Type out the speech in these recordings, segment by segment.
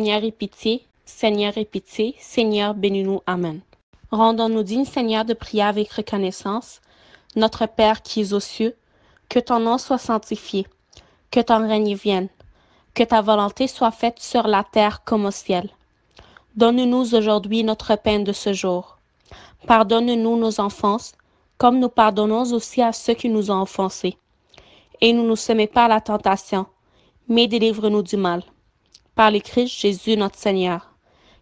Seigneur, aie pitié. Seigneur, aie pitié. Seigneur, bénis-nous. Amen. Rendons-nous dignes, Seigneur, de prier avec reconnaissance. Notre Père qui es aux cieux, que ton nom soit sanctifié, que ton règne vienne, que ta volonté soit faite sur la terre comme au ciel. Donne-nous aujourd'hui notre pain de ce jour. Pardonne-nous nos offenses, comme nous pardonnons aussi à ceux qui nous ont offensés. Et ne nous soumets pas à la tentation, mais délivre-nous du mal. Par le Christ Jésus notre Seigneur.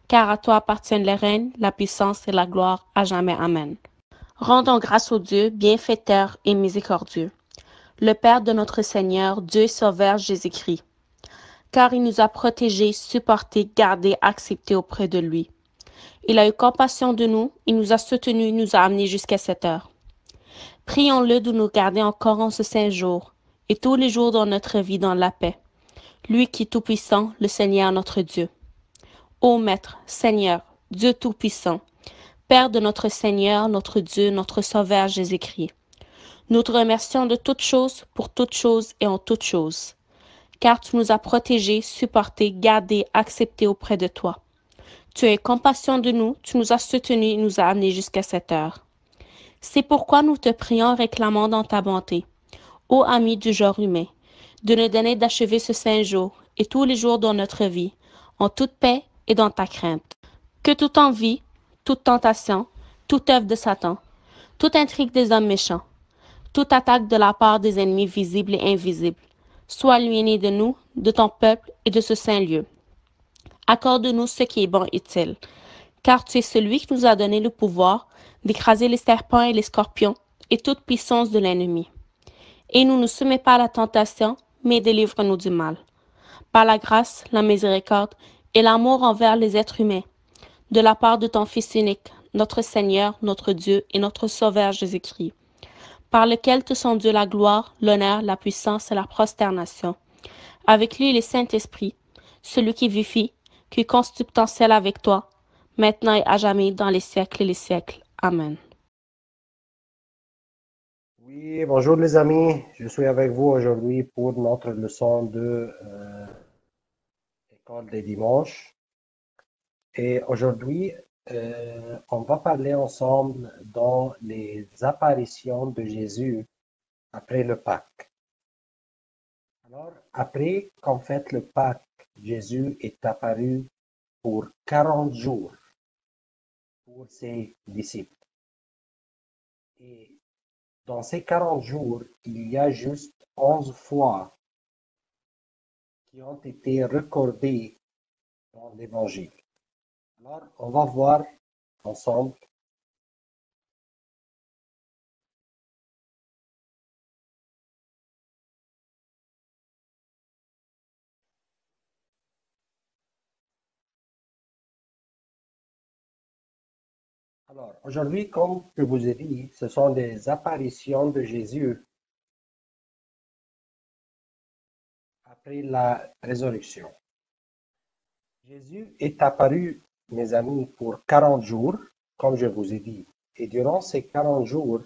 Car à toi appartiennent le règne, la puissance et la gloire à jamais. Amen. Rendons grâce au Dieu, bienfaiteur et miséricordieux, le Père de notre Seigneur, Dieu et Sauveur Jésus-Christ, car il nous a protégés, supportés, gardés, acceptés auprès de lui. Il a eu compassion de nous, il nous a soutenus, il nous a amenés jusqu'à cette heure. Prions-le de nous garder encore en ce saint jour, et tous les jours dans notre vie dans la paix. Lui qui est tout-puissant, le Seigneur notre Dieu. Ô Maître, Seigneur, Dieu tout-puissant, Père de notre Seigneur, notre Dieu, notre Sauveur Jésus-Christ, nous te remercions de toutes choses, pour toutes choses et en toutes choses, car tu nous as protégés, supportés, gardés, acceptés auprès de toi. Tu as eu compassion de nous, tu nous as soutenus et nous as amenés jusqu'à cette heure. C'est pourquoi nous te prions, réclamant dans ta bonté, ô ami du genre humain, de nous donner d'achever ce saint jour et tous les jours dans notre vie, en toute paix et dans ta crainte. Que toute envie, toute tentation, toute œuvre de Satan, toute intrigue des hommes méchants, toute attaque de la part des ennemis visibles et invisibles, soit éloignée de nous, de ton peuple et de ce saint lieu. Accorde-nous ce qui est bon et utile, car tu es celui qui nous a donné le pouvoir d'écraser les serpents et les scorpions et toute puissance de l'ennemi. Et ne nous soumets pas à la tentation, mais délivre-nous du mal. Par la grâce, la miséricorde et l'amour envers les êtres humains, de la part de ton Fils unique, notre Seigneur, notre Dieu et notre Sauveur Jésus-Christ, par lequel te sont Dieu la gloire, l'honneur, la puissance et la prosternation. Avec lui, le Saint-Esprit, celui qui vivifie, qui est consubstantiel avec toi, maintenant et à jamais, dans les siècles et les siècles. Amen. Oui, bonjour les amis, je suis avec vous aujourd'hui pour notre leçon de école des dimanches. Et aujourd'hui, on va parler ensemble dans les apparitions de Jésus après le Pâques. Alors, après qu'en fait le Pâques, Jésus est apparu pour 40 jours pour ses disciples. Et dans ces 40 jours, il y a juste 11 fois qui ont été recordées dans l'Évangile. Alors, on va voir ensemble. Alors, aujourd'hui, comme je vous ai dit, ce sont des apparitions de Jésus après la résurrection. Jésus est apparu, mes amis, pour 40 jours, comme je vous ai dit. Et durant ces 40 jours,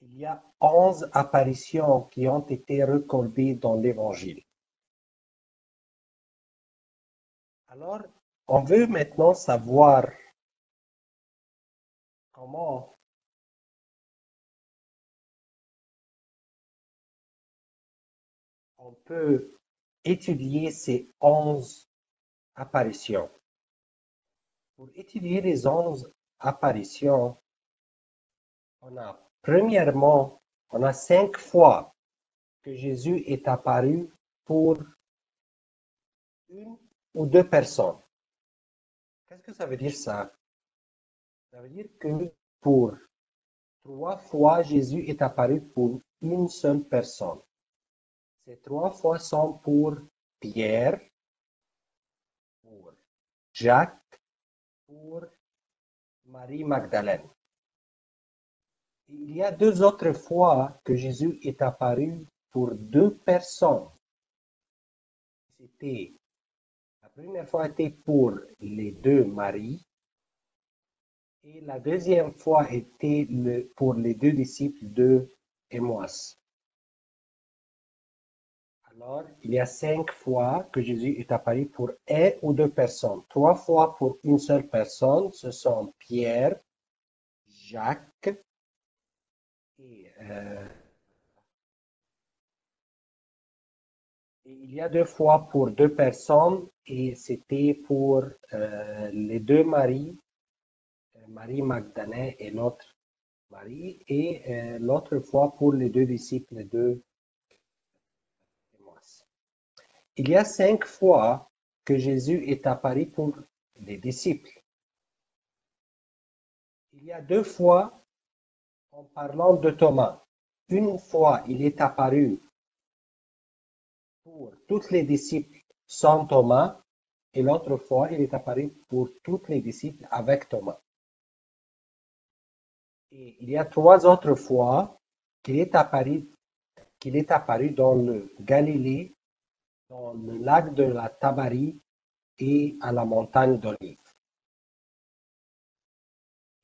il y a 11 apparitions qui ont été recordées dans l'Évangile. Alors, on veut maintenant savoir comment on peut étudier ces 11 apparitions. Pour étudier les 11 apparitions, premièrement, on a 5 fois que Jésus est apparu pour une ou deux personnes. Qu'est-ce que ça veut dire ça? Ça veut dire que pour 3 fois, Jésus est apparu pour une seule personne. Ces 3 fois sont pour Pierre, pour Jacques, pour Marie-Magdalène. Il y a 2 autres fois que Jésus est apparu pour 2 personnes. La première fois était pour les 2 Marie et la deuxième fois était pour les 2 disciples de Emmaüs. Alors, il y a 5 fois que Jésus est apparu pour un ou deux personnes. 3 fois pour une seule personne, ce sont Pierre, Jacques et il y a 2 fois pour 2 personnes et c'était pour les deux Marie, Marie Magdalène et l'autre Marie, et l'autre fois pour les deux disciples, les deux témoins. Il y a 5 fois que Jésus est apparu pour les disciples. Il y a 2 fois en parlant de Thomas. Une fois, il est apparu pour tous les disciples sans Thomas, et l'autre fois, il est apparu pour tous les disciples avec Thomas. Et il y a 3 autres fois qu'il est apparu dans le Galilée, dans le lac de la Tabarie et à la montagne d'Olive.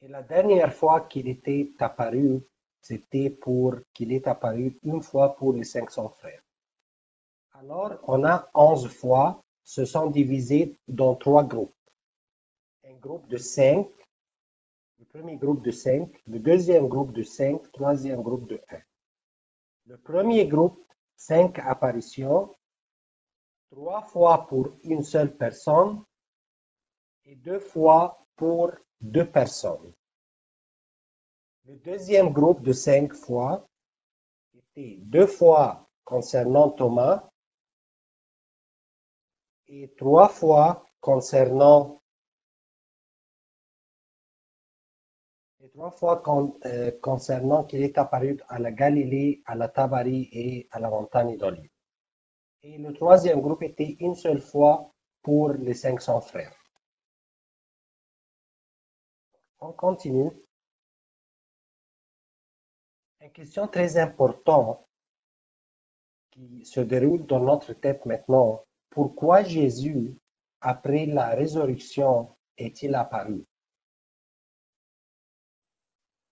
Et la dernière fois qu'il était apparu, c'était pour qu'il est apparu une fois pour les 500 frères. Alors, on a 11 fois, se sont divisés dans 3 groupes. Un groupe de 5, le premier groupe de 5, le deuxième groupe de 5, le troisième groupe de 1. Le premier groupe, 5 apparitions, 3 fois pour une seule personne et 2 fois pour 2 personnes. Le deuxième groupe de 5 fois était 2 fois concernant Thomas et 3 fois concernant qu'il est apparu à la Galilée, à la Tabarie et à la montagne d'Olive. Et le troisième groupe était une seule fois pour les 500 frères. On continue. Une question très importante qui se déroule dans notre tête maintenant. Pourquoi Jésus, après la résurrection, est-il apparu?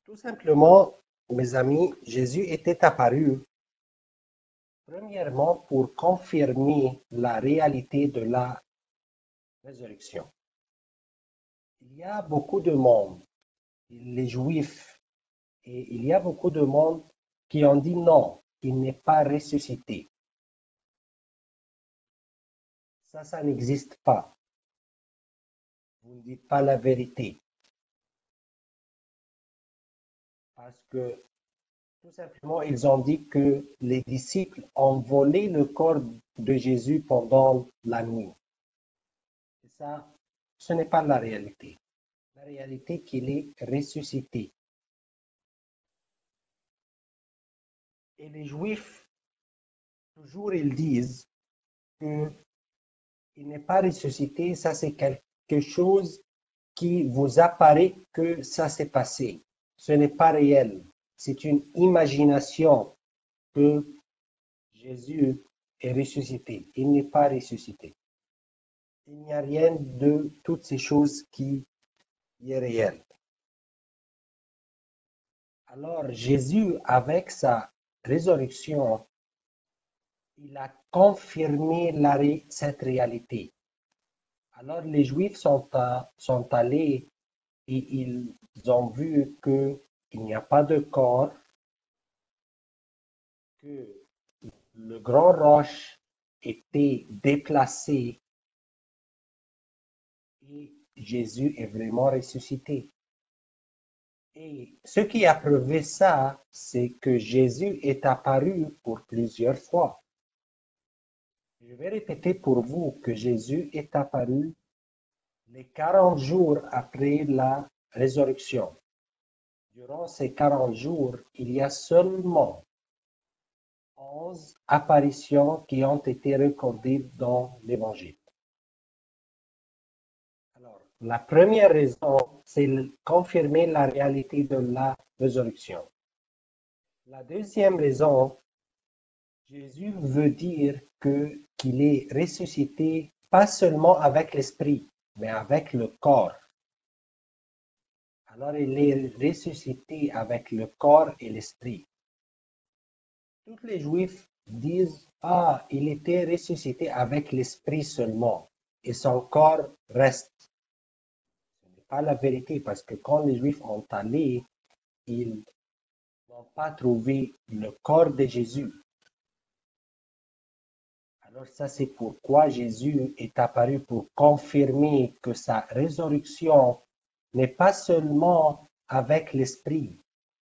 Tout simplement, mes amis, Jésus était apparu premièrement pour confirmer la réalité de la résurrection. Il y a beaucoup de monde, les Juifs, et il y a beaucoup de monde qui ont dit non, il n'est pas ressuscité. Ça n'existe pas. Vous ne dites pas la vérité. Parce que tout simplement, ils ont dit que les disciples ont volé le corps de Jésus pendant la nuit. Et ça, ce n'est pas la réalité. La réalité est qu'il est ressuscité. Et les Juifs, toujours, ils disent qu'il n'est pas ressuscité, ça c'est quelque chose qui vous apparaît que ça s'est passé. Ce n'est pas réel. C'est une imagination que Jésus est ressuscité. Il n'est pas ressuscité. Il n'y a rien de toutes ces choses qui est réel. Alors Jésus, avec sa résurrection, il a confirmé cette réalité. Alors les Juifs sont allés et ils ont vu qu'il n'y a pas de corps, que le grand roche était déplacé et Jésus est vraiment ressuscité. Et ce qui a prouvé ça, c'est que Jésus est apparu pour plusieurs fois. Je vais répéter pour vous que Jésus est apparu les 40 jours après la résurrection. Durant ces 40 jours, il y a seulement 11 apparitions qui ont été recordées dans l'Évangile. Alors, la première raison, c'est confirmer la réalité de la résurrection. La deuxième raison, Jésus veut dire qu'il est ressuscité pas seulement avec l'esprit, mais avec le corps. Alors, il est ressuscité avec le corps et l'esprit. Tous les Juifs disent ah, il était ressuscité avec l'esprit seulement et son corps reste. Ce n'est pas la vérité parce que quand les Juifs ont allé, ils n'ont pas trouvé le corps de Jésus. Alors ça, c'est pourquoi Jésus est apparu pour confirmer que sa résurrection n'est pas seulement avec l'esprit,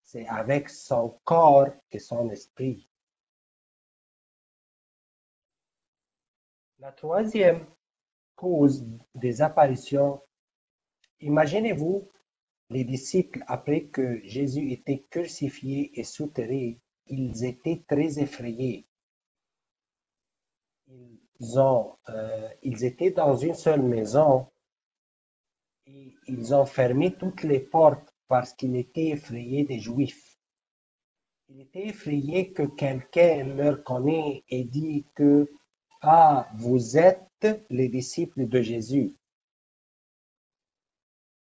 c'est avec son corps et son esprit. La troisième cause des apparitions, imaginez-vous les disciples après que Jésus était crucifié et souterré, ils étaient très effrayés. Ils étaient dans une seule maison et ils ont fermé toutes les portes parce qu'ils étaient effrayés des Juifs. Ils étaient effrayés que quelqu'un leur connaisse et dit que ah, vous êtes les disciples de Jésus.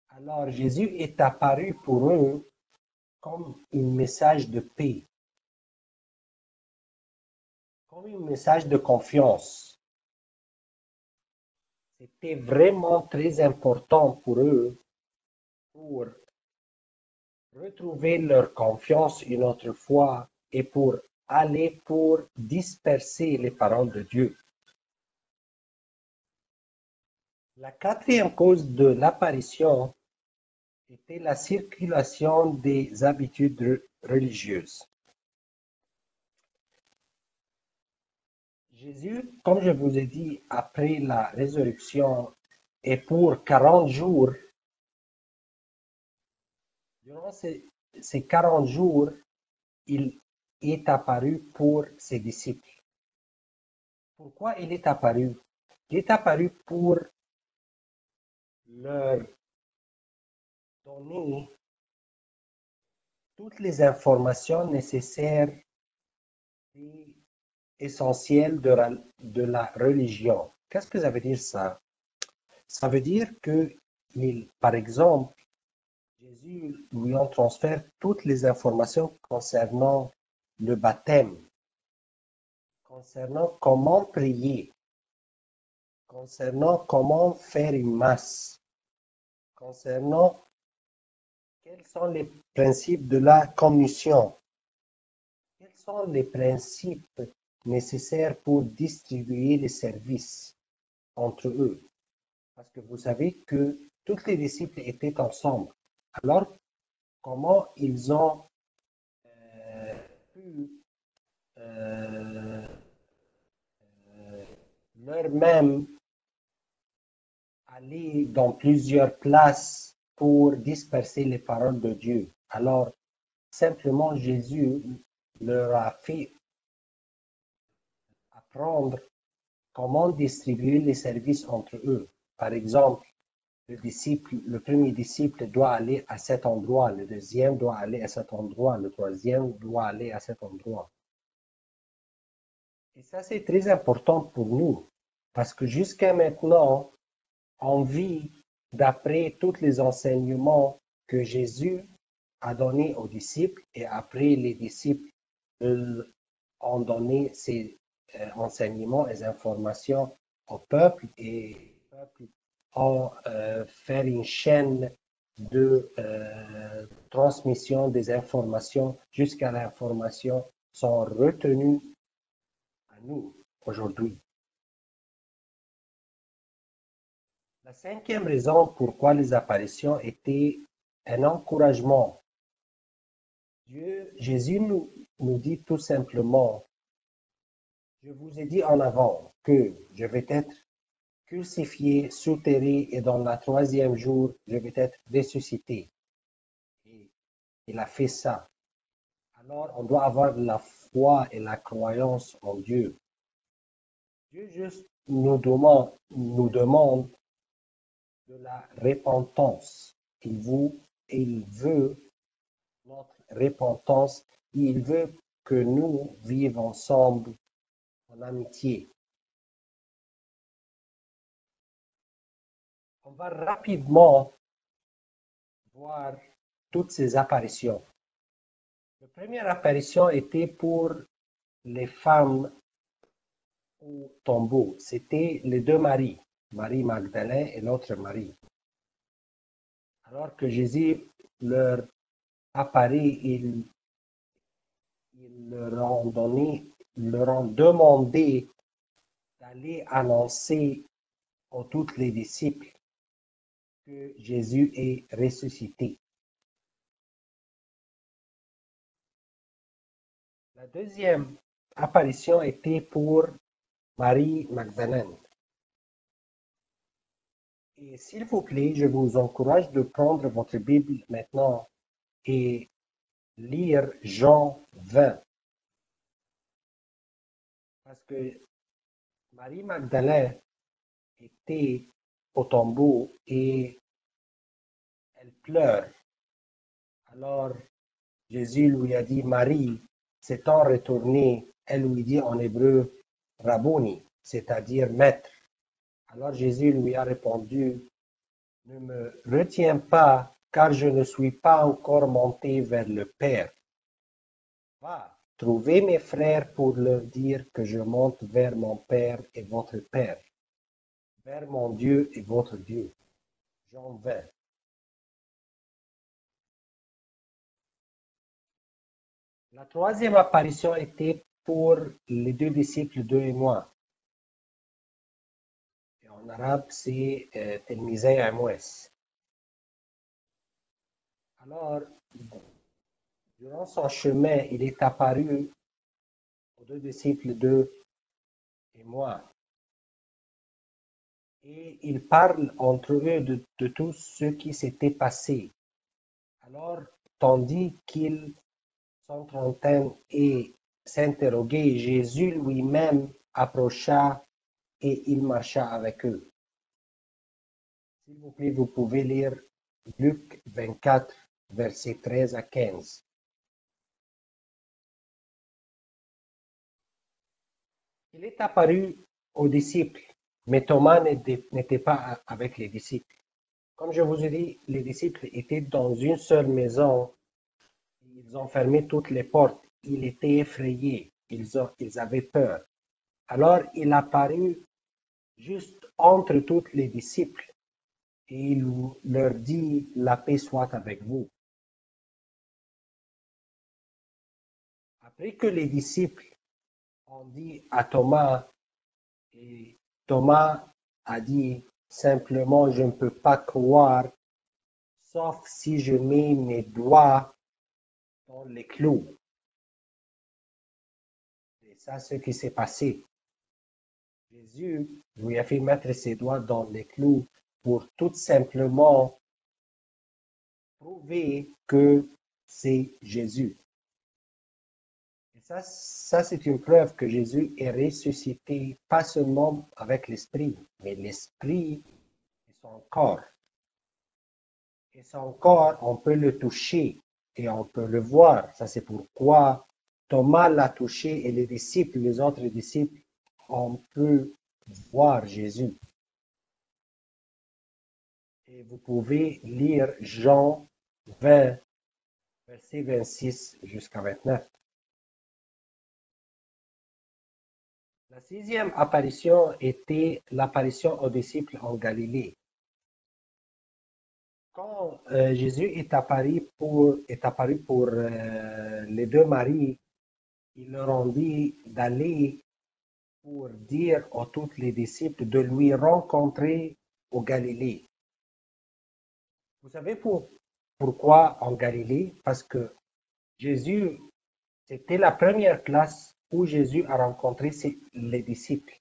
Alors Jésus est apparu pour eux comme un message de paix, comme un message de confiance. C'était vraiment très important pour eux pour retrouver leur confiance une autre fois et pour aller pour disperser les paroles de Dieu. La quatrième cause de l'apparition était la circulation des habitudes religieuses. Jésus, comme je vous ai dit, après la résurrection, et pour 40 jours, durant ces 40 jours, il est apparu pour ses disciples. Pourquoi il est apparu? Il est apparu pour leur donner toutes les informations nécessaires et essentielles de la religion. Qu'est-ce que ça veut dire ça? Ça veut dire que, par exemple, Jésus lui en transfère toutes les informations concernant le baptême, concernant comment prier, concernant comment faire une masse, concernant quels sont les principes de la communion, quels sont les principes nécessaires pour distribuer les services entre eux. Parce que vous savez que tous les disciples étaient ensemble. Alors, comment ils ont pu leur-même aller dans plusieurs places pour disperser les paroles de Dieu. Alors, simplement, Jésus leur a fait apprendre comment distribuer les services entre eux. Par exemple, le premier disciple doit aller à cet endroit, le deuxième doit aller à cet endroit, le troisième doit aller à cet endroit. Et ça, c'est très important pour nous, parce que jusqu'à maintenant, on vit d'après tous les enseignements que Jésus a donnés aux disciples, et après les disciples ont donné ces enseignements et informations au peuple, et le peuple a fait une chaîne de transmission des informations jusqu'à l'information sont retenues à nous aujourd'hui. La cinquième raison pourquoi les apparitions étaient un encouragement. Jésus nous dit tout simplement, je vous ai dit en avant que je vais être crucifié, souterré et dans le troisième jour, je vais être ressuscité. Et il a fait ça. Alors, on doit avoir la foi et la croyance en Dieu. Dieu juste nous demande de la repentance. Il veut notre repentance. Il veut que nous vivions ensemble en amitié. On va rapidement voir toutes ces apparitions. La première apparition était pour les femmes au tombeau. C'était les deux Marie, Marie Magdalène et l'autre Marie. Alors que Jésus leur apparaît, ils leur ont demandé d'aller annoncer à tous les disciples que Jésus est ressuscité. La deuxième apparition était pour Marie Magdalène. Et s'il vous plaît, je vous encourage de prendre votre Bible maintenant et lire Jean 20. Parce que Marie Magdalène était au tombeau et elle pleure. Alors Jésus lui a dit, Marie, s'étant retournée, elle lui dit en hébreu, Rabboni, c'est-à-dire maître. Alors Jésus lui a répondu, ne me retiens pas, car je ne suis pas encore monté vers le Père. Va, trouvez mes frères pour leur dire que je monte vers mon Père et votre Père, vers mon Dieu et votre Dieu. Jean 20. La troisième apparition était pour les deux disciples, deux et moi. Et en arabe, c'est Telmisei Amouès. Alors, durant son chemin, il est apparu aux deux disciples, deux et moi. Et il parle entre eux de tout ce qui s'était passé. Alors, tandis qu'ils s'entretenaient et s'interrogeaient, Jésus lui-même approcha et il marcha avec eux. S'il vous plaît, vous pouvez lire Luc 24, versets 13 à 15. Il est apparu aux disciples, mais Thomas n'était pas avec les disciples. Comme je vous ai dit, les disciples étaient dans une seule maison. Ils ont fermé toutes les portes. Ils étaient effrayés. Ils avaient peur. Alors il apparut juste entre tous les disciples et il leur dit, la paix soit avec vous. Après que les disciples ont dit à Thomas, et Thomas a dit simplement, je ne peux pas croire, sauf si je mets mes doigts dans les clous. Et ça, c'est ce qui s'est passé. Jésus lui a fait mettre ses doigts dans les clous pour tout simplement prouver que c'est Jésus. Et ça c'est une preuve que Jésus est ressuscité, pas seulement avec l'esprit, mais l'esprit et son corps. Et son corps, on peut le toucher et on peut le voir. Ça, c'est pourquoi Thomas l'a touché et les disciples, les autres disciples, on peut voir Jésus. Et vous pouvez lire Jean 20, verset 26 jusqu'à 29. La sixième apparition était l'apparition aux disciples en Galilée. Quand Jésus est apparu pour les deux maris, il leur a dit d'aller pour dire à tous les disciples de lui rencontrer au Galilée. Vous savez pourquoi en Galilée? Parce que Jésus, c'était la première place où Jésus a rencontré les disciples.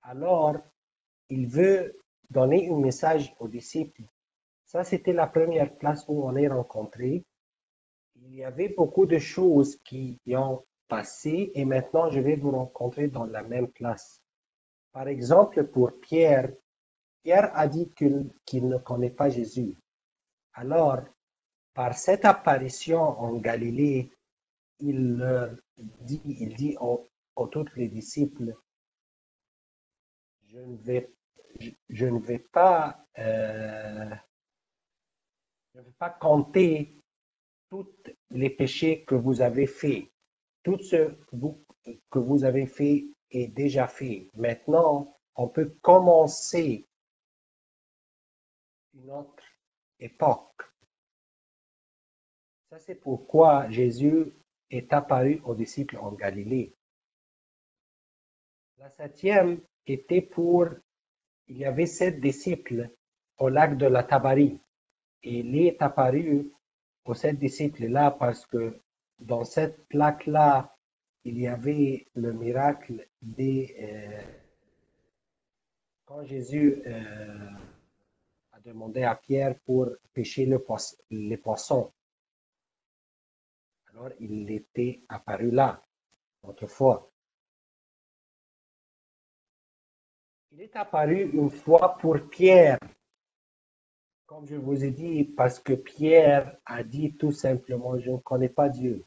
Alors, il veut donner un message aux disciples. Ça, c'était la première place où on est rencontré. Il y avait beaucoup de choses qui ont passé et maintenant je vais vous rencontrer dans la même place. Par exemple, pour Pierre, Pierre a dit qu'il ne connaît pas Jésus. Alors, par cette apparition en Galilée, il dit aux tous les disciples, je ne vais pas compter tous les péchés que vous avez faits, tout ce que vous avez fait est déjà fait. Maintenant, on peut commencer une autre époque. Ça, c'est pourquoi Jésus est apparu aux disciples en Galilée. La septième était il y avait 7 disciples au lac de la Tabarie. Et il est apparu aux 7 disciples-là parce que dans cette plaque-là, il y avait le miracle quand Jésus a demandé à Pierre pour pêcher les poissons. Alors, il était apparu là, autrefois. Il est apparu une fois pour Pierre, comme je vous ai dit, parce que Pierre a dit tout simplement, je ne connais pas Dieu.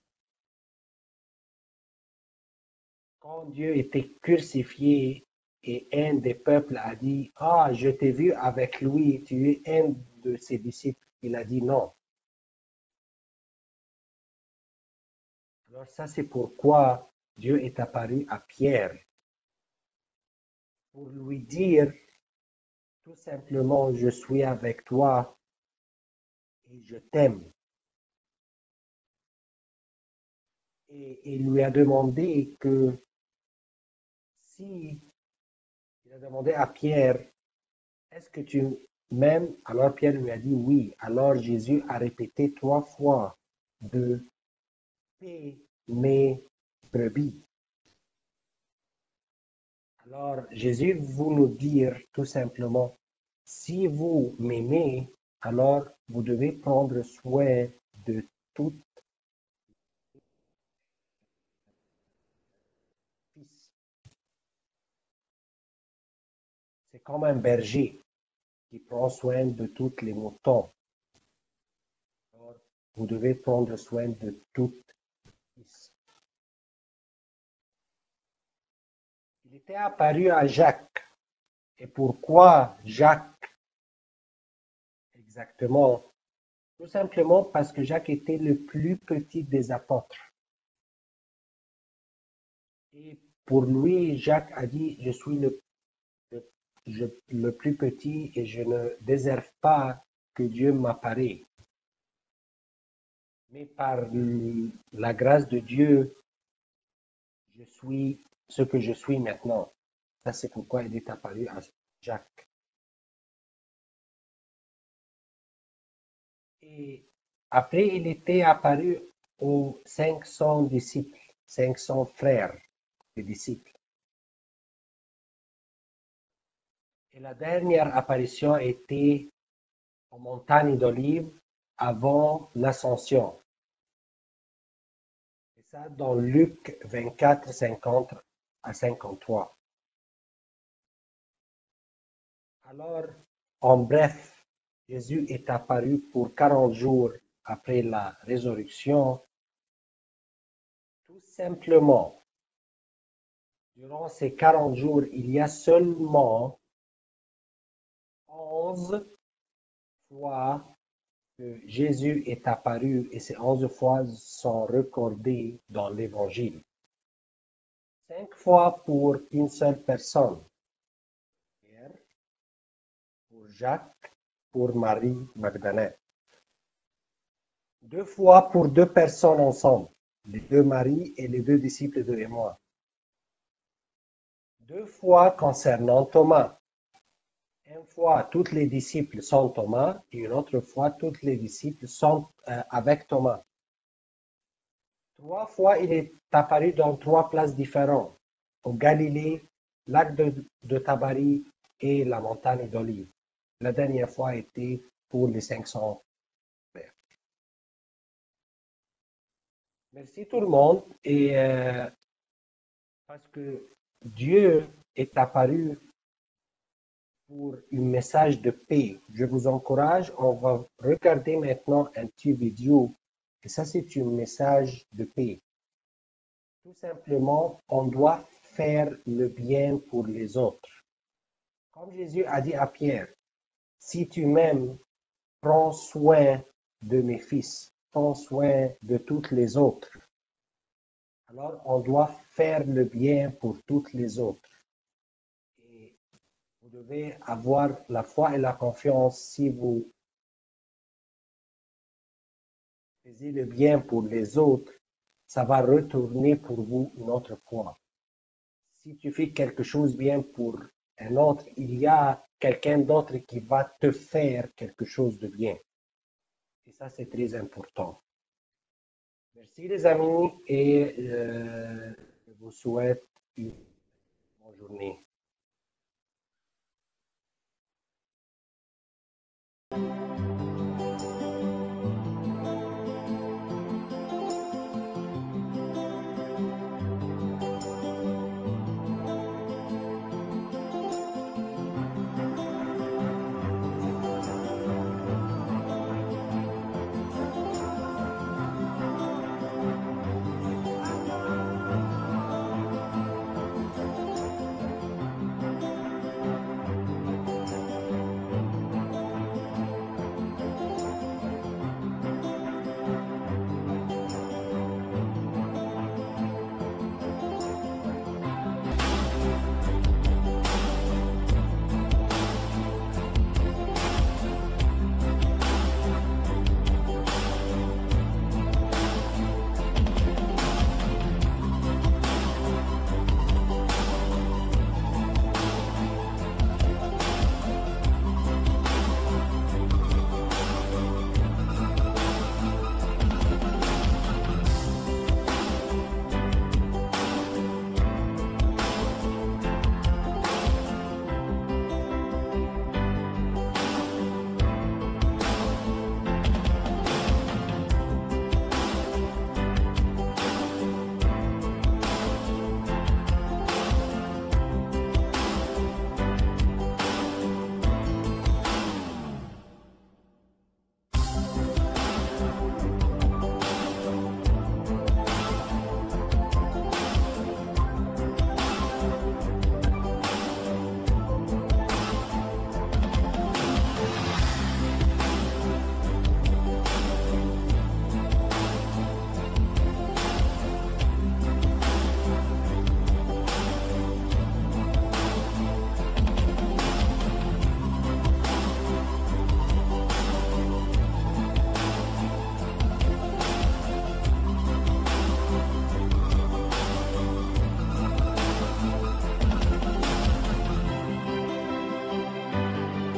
Quand Dieu était crucifié et un des peuples a dit, ah, je t'ai vu avec lui, tu es un de ses disciples, il a dit non. Alors ça, c'est pourquoi Dieu est apparu à Pierre, pour lui dire tout simplement, je suis avec toi et je t'aime. Et il lui a demandé si il a demandé à Pierre, est-ce que tu m'aimes? Alors Pierre lui a dit oui. Alors Jésus a répété 3 fois de paix mes brebis. Alors Jésus veut nous dire tout simplement, si vous m'aimez, alors vous devez prendre soin de tout fils. C'est comme un berger qui prend soin de tous les moutons. Alors, vous devez prendre soin de tout fils. Il était apparu à Jacques. Et pourquoi Jacques exactement? Tout simplement parce que Jacques était le plus petit des apôtres. Et pour lui, Jacques a dit, je suis le plus petit et je ne déserve pas que Dieu m'apparaît. Mais par la grâce de Dieu, je suis ce que je suis maintenant. Ça, c'est pourquoi il est apparu à Jacques. Et après, il était apparu aux 500 disciples, 500 frères et disciples. Et la dernière apparition était en montagne d'Olive avant l'ascension. Et ça dans Luc 24, 50 à 53. Alors, en bref, Jésus est apparu pour 40 jours après la résurrection. Tout simplement, durant ces 40 jours, il y a seulement 11 fois que Jésus est apparu et ces 11 fois sont recordées dans l'Évangile. 5 fois pour une seule personne. Pierre, pour Jacques, pour Marie Magdalène. 2 fois pour 2 personnes ensemble, les 2 Marie et les 2 disciples de Émoi. 2 fois concernant Thomas. Une fois, tous les disciples sont Thomas et une autre fois, tous les disciples sont avec Thomas. 3 fois, il est apparu dans 3 places différentes. Au Galilée, lac de Tabarie et la montagne d'Olive. La dernière fois était pour les 500 frères. Merci tout le monde. Et parce que Dieu est apparu pour un message de paix. Je vous encourage, on va regarder maintenant un petit vidéo. Et ça, c'est un message de paix. Tout simplement, on doit faire le bien pour les autres. Comme Jésus a dit à Pierre, si tu m'aimes, prends soin de mes fils, prends soin de toutes les autres. Alors, on doit faire le bien pour toutes les autres. Et vous devez avoir la foi et la confiance si vous faites le bien pour les autres, ça va retourner pour vous une autre fois. Si tu fais quelque chose bien pour un autre, il y a quelqu'un d'autre qui va te faire quelque chose de bien. Et ça, c'est très important. Merci les amis et je vous souhaite une bonne journée.